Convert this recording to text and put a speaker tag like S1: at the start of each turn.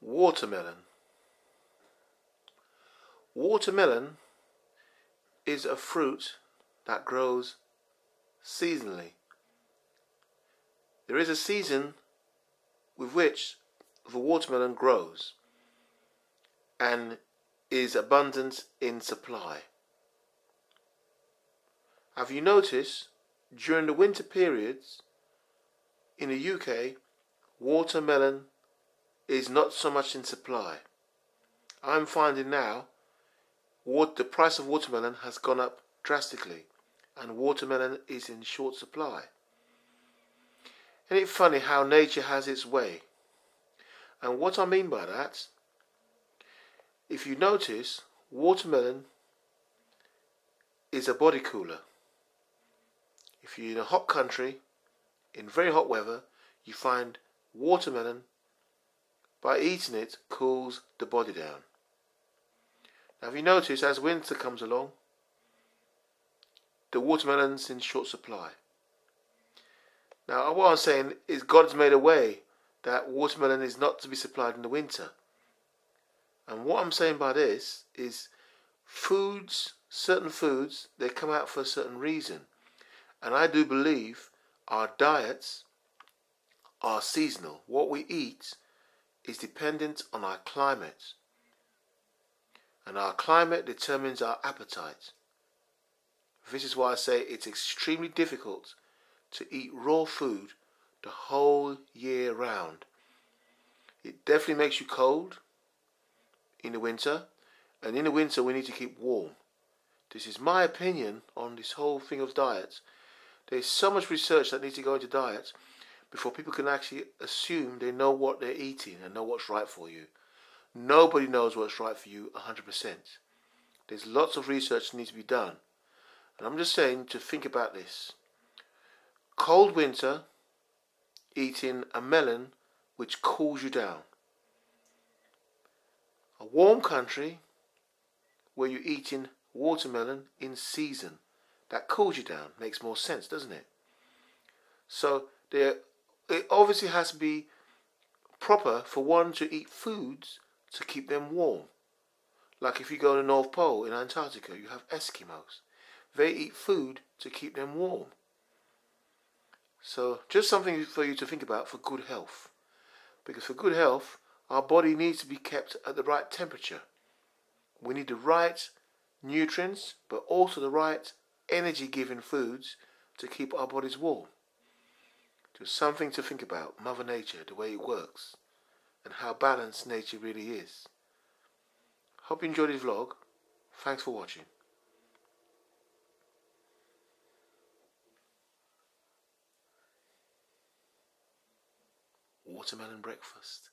S1: Watermelon. Watermelon is a fruit that grows seasonally. There is a season with which the watermelon grows and is abundant in supply. Have you noticed during the winter periods in the UK, watermelon is not so much in supply? I'm finding now the price of watermelon has gone up drastically and watermelon is in short supply. Isn't it funny how nature has its way? And what I mean by that, if you notice, watermelon is a body cooler. If you're in a hot country, in very hot weather, you find watermelon, by eating it, cools the body down. Now, have you noticed as winter comes along, the watermelon's in short supply? Now, what I'm saying is God's made a way that watermelon is not to be supplied in the winter. And what I'm saying by this is foods, certain foods, they come out for a certain reason. And I do believe our diets are seasonal. What we eat is dependent on our climate. And our climate determines our appetite. This is why I say it's extremely difficult to eat raw food the whole year round. It definitely makes you cold in the winter, and in the winter we need to keep warm. This is my opinion on this whole thing of diet. There's so much research that needs to go into diet before people can actually assume they know what they're eating and know what's right for you. Nobody knows what's right for you 100%. There's lots of research that needs to be done. And I'm just saying to think about this. Cold winter, eating a melon which cools you down. A warm country where you're eating watermelon in season. That cools you down. Makes more sense, doesn't it? So it obviously has to be proper for one to eat foods to keep them warm. Like if you go to the North Pole in Antarctica, you have Eskimos. They eat food to keep them warm. So just something for you to think about for good health. Because for good health, our body needs to be kept at the right temperature. We need the right nutrients, but also the right energy-giving foods to keep our bodies warm. Just something to think about, Mother Nature, the way it works, and how balanced nature really is. Hope you enjoyed this vlog. Thanks for watching. Watermelon breakfast.